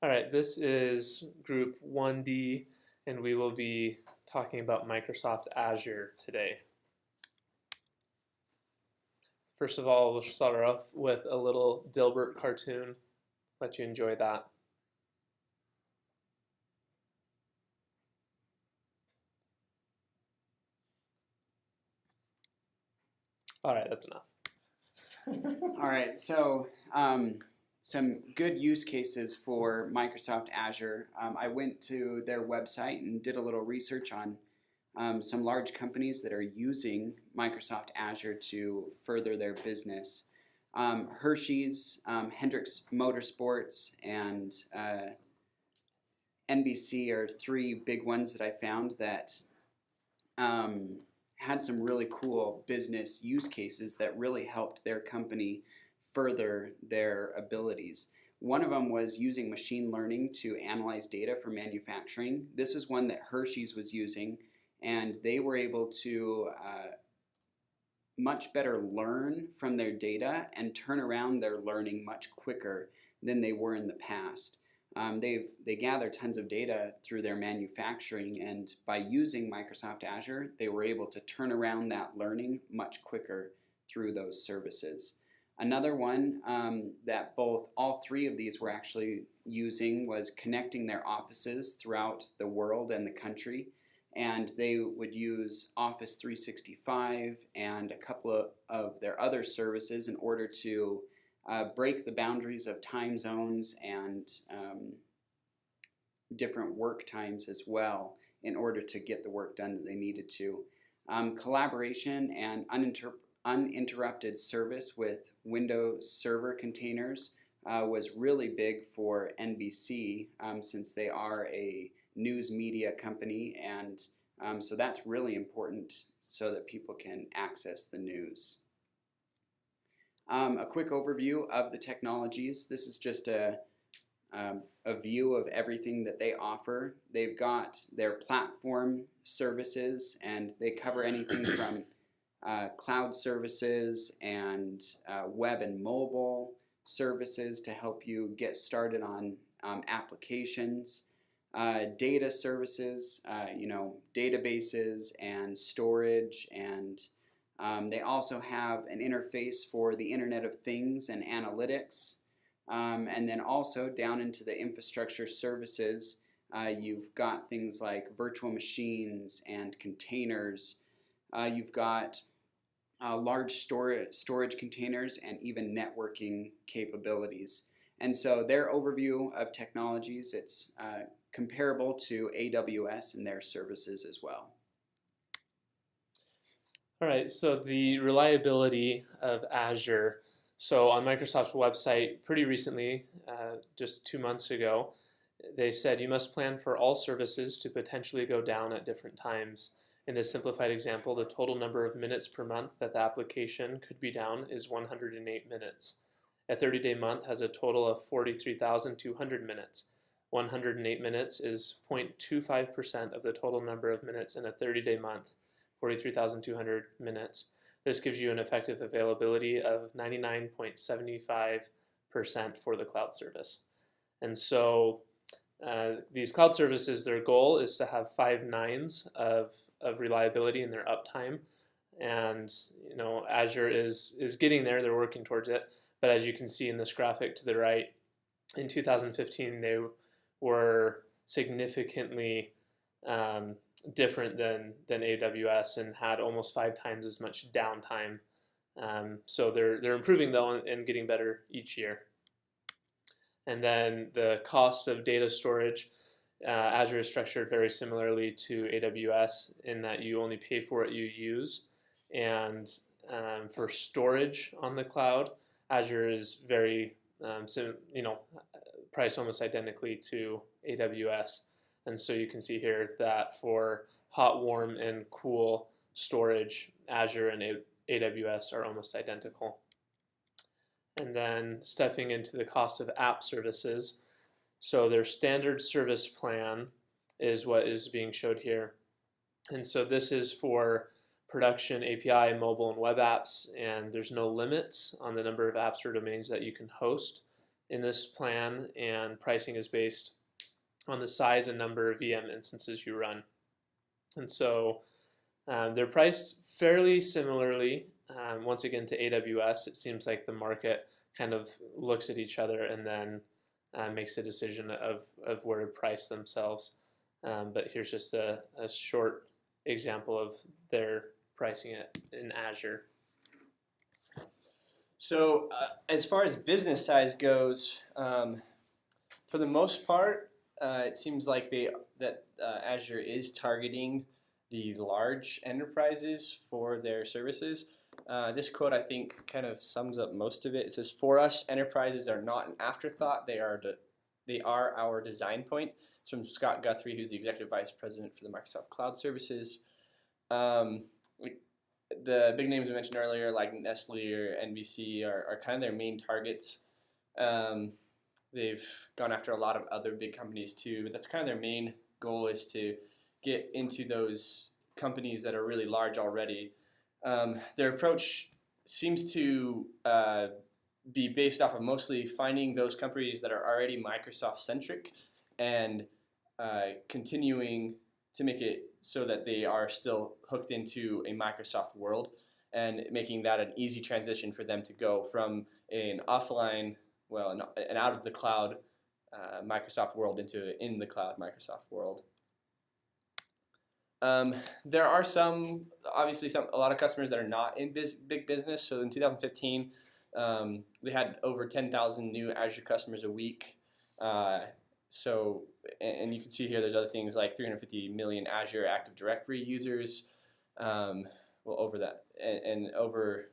All right, this is group 1D, and we will be talking about Microsoft Azure today. First of all, we'll start off with a little Dilbert cartoon. Let you enjoy that. All right, that's enough. All right, so some good use cases for Microsoft Azure. I went to their website and did a little research on some large companies that are using Microsoft Azure to further their business. Hershey's, Hendricks Motorsports, and NBC are three big ones that I found that had some really cool business use cases that really helped their company further their abilities. One of them was using machine learning to analyze data for manufacturing. This is one that Hershey's was using, and they were able to much better learn from their data and turn around their learning much quicker than they were in the past. They gather tons of data through their manufacturing, and by using Microsoft Azure, they were able to turn around that learning much quicker through those services. Another one that all three of these were actually using was connecting their offices throughout the world and the country, and they would use Office 365 and a couple of their other services in order to break the boundaries of time zones and different work times as well in order to get the work done that they needed to. Collaboration and uninterrupted service with Windows Server containers was really big for NBC since they are a news media company, and so that's really important so that people can access the news. A quick overview of the technologies. This is just a view of everything that they offer. They've got their platform services, and they cover anything from cloud services and web and mobile services to help you get started on applications. Data services, databases and storage, and they also have an interface for the Internet of Things and analytics. And then also down into the infrastructure services, you've got things like virtual machines and containers. You've got large storage containers and even networking capabilities. And so their overview of technologies, it's comparable to AWS and their services as well. All right, so the reliability of Azure. So on Microsoft's website, pretty recently, just 2 months ago, they said you must plan for all services to potentially go down at different times. In this simplified example, the total number of minutes per month that the application could be down is 108 minutes. A 30-day month has a total of 43,200 minutes. 108 minutes is 0.25% of the total number of minutes in a 30-day month, 43,200 minutes. This gives you an effective availability of 99.75% for the cloud service. And so these cloud services, their goal is to have 5 nines of reliability in their uptime. And Azure is getting there, they're working towards it. But as you can see in this graphic to the right, in 2015 they were significantly different than AWS and had almost 5 times as much downtime. So they're improving though and getting better each year. And then the cost of data storage, Azure is structured very similarly to AWS in that you only pay for what you use. And for storage on the cloud, Azure is very priced almost identically to AWS. And so you can see here that for hot, warm, and cool storage, Azure and AWS are almost identical. And then stepping into the cost of app services. So their standard service plan is what is being showed here. And so this is for production API, mobile, and web apps, and there's no limits on the number of apps or domains that you can host. in this plan, and pricing is based on the size and number of VM instances you run. And so they're priced fairly similarly. Once again, to AWS, it seems like the market kind of looks at each other and then makes a decision of where to price themselves. But here's just a short example of their pricing it in Azure. So as far as business size goes, for the most part, it seems like Azure is targeting the large enterprises for their services. This quote, I think, kind of sums up most of it. It says, "For us, enterprises are not an afterthought. They are our design point." It's from Scott Guthrie, who's the Executive Vice President for the Microsoft Cloud Services. The big names I mentioned earlier, like Nestle or NBC, are kind of their main targets. They've gone after a lot of other big companies too, but that's kind of their main goal, is to get into those companies that are really large already. Their approach seems to be based off of mostly finding those companies that are already Microsoft-centric and continuing to make it so that they are still hooked into a Microsoft world, and making that an easy transition for them to go from an offline, an out of the cloud Microsoft world into in the cloud Microsoft world. There are a lot of customers that are not in big business. So in 2015, they had over 10,000 new Azure customers a week. And you can see here there's other things like 350 million Azure Active Directory users, over that, and over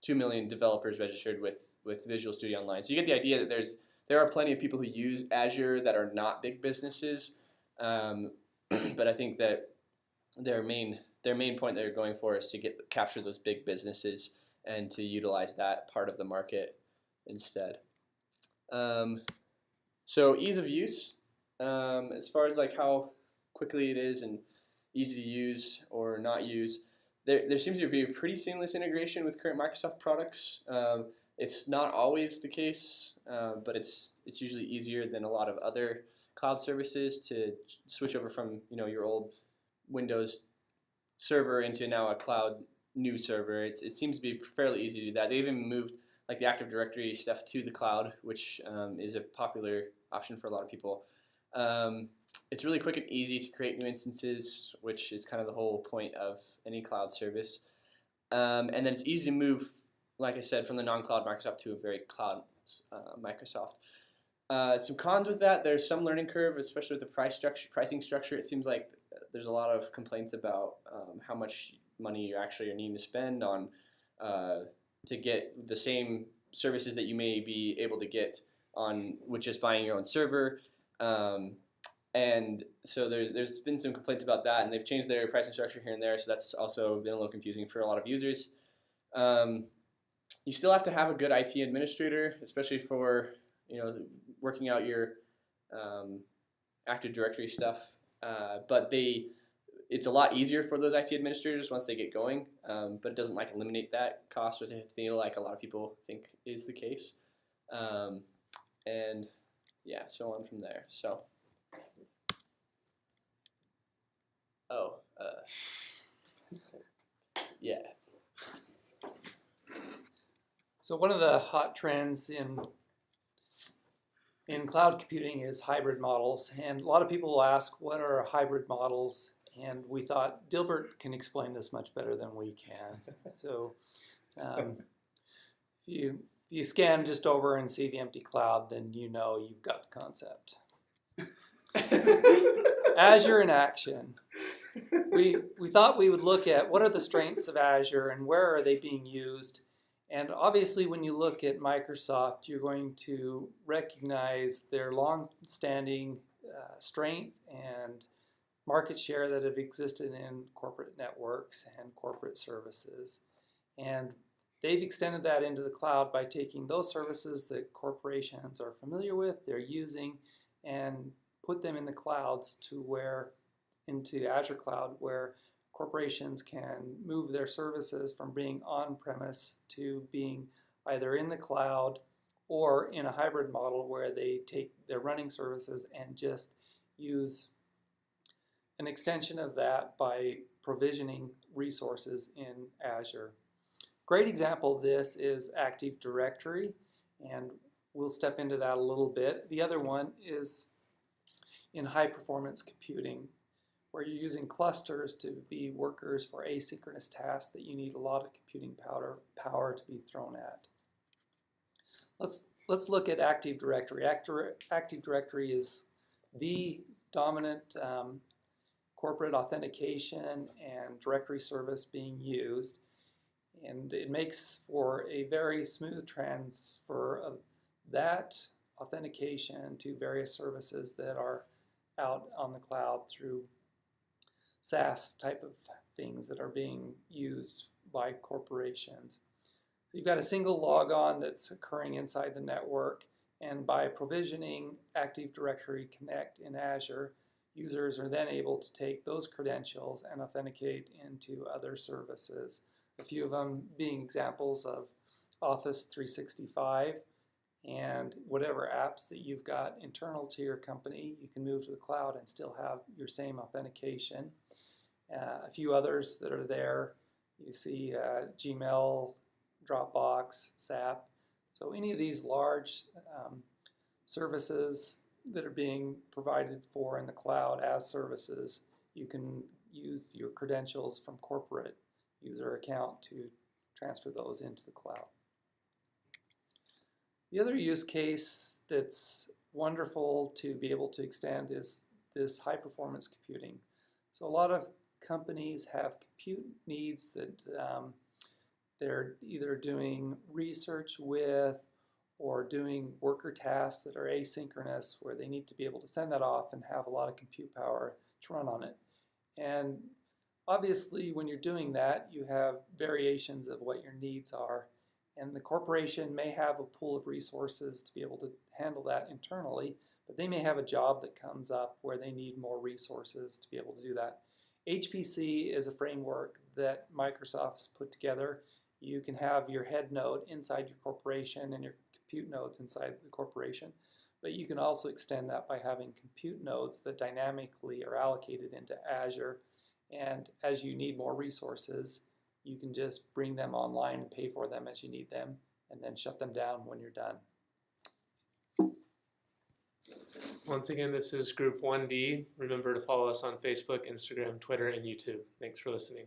2 million developers registered with Visual Studio Online. So you get the idea that there are plenty of people who use Azure that are not big businesses, but I think that their main point they're going for is to capture those big businesses and to utilize that part of the market instead. So ease of use, as far as like how quickly it is and easy to use or not use, there seems to be a pretty seamless integration with current Microsoft products. It's not always the case, but it's usually easier than a lot of other cloud services to switch over from your old Windows server into now a cloud new server. It seems to be fairly easy to do that. They even moved like the Active Directory stuff to the cloud, which is a popular option for a lot of people. It's really quick and easy to create new instances, which is kind of the whole point of any cloud service. And then it's easy to move, like I said, from the non-cloud Microsoft to a very cloud Microsoft. Some cons with that: there's some learning curve, especially with the pricing structure. It seems like there's a lot of complaints about how much money you actually are needing to spend on to get the same services that you may be able to get with just buying your own server. And so there's been some complaints about that, and they've changed their pricing structure here and there, so that's also been a little confusing for a lot of users. You still have to have a good IT administrator, especially for working out your Active Directory stuff. But it's a lot easier for those IT administrators once they get going, but it doesn't eliminate that cost, which I feel like a lot of people think is the case. And yeah, so on from there. So, yeah. So one of the hot trends in cloud computing is hybrid models, and a lot of people will ask, what are hybrid models? And we thought Dilbert can explain this much better than we can. So if you scan just over and see the empty cloud, then you've got the concept. Azure in action. We thought we would look at what are the strengths of Azure and where are they being used. And obviously when you look at Microsoft, you're going to recognize their long-standing strength and market share that have existed in corporate networks and corporate services. And they've extended that into the cloud by taking those services that corporations are familiar with, they're using, and put them in the clouds into Azure Cloud, where corporations can move their services from being on-premise to being either in the cloud or in a hybrid model where they take their running services and just use an extension of that by provisioning resources in Azure. Great example of this is Active Directory, and we'll step into that a little bit. The other one is in high performance computing, where you're using clusters to be workers for asynchronous tasks that you need a lot of computing power to be thrown at. Let's look at Active Directory. Active Directory is the dominant corporate authentication and directory service being used, and it makes for a very smooth transfer of that authentication to various services that are out on the cloud through SaaS type of things that are being used by corporations. So you've got a single logon that's occurring inside the network, and by provisioning Active Directory Connect in Azure, users are then able to take those credentials and authenticate into other services. A few of them being examples of Office 365 and whatever apps that you've got internal to your company, you can move to the cloud and still have your same authentication. A few others that are there, you see Gmail, Dropbox, SAP. So any of these large services that are being provided for in the cloud as services, you can use your credentials from corporate user account to transfer those into the cloud. The other use case that's wonderful to be able to extend is this high performance computing. So a lot of companies have compute needs that they're either doing research with or doing worker tasks that are asynchronous, where they need to be able to send that off and have a lot of compute power to run on it. And obviously, when you're doing that, you have variations of what your needs are. And the corporation may have a pool of resources to be able to handle that internally, but they may have a job that comes up where they need more resources to be able to do that. HPC is a framework that Microsoft's put together. You can have your head node inside your corporation and your compute nodes inside the corporation, but you can also extend that by having compute nodes that dynamically are allocated into Azure, and as you need more resources, you can just bring them online and pay for them as you need them, and then shut them down when you're done. Once again, this is Group 1D. Remember to follow us on Facebook, Instagram, Twitter, and YouTube. Thanks for listening.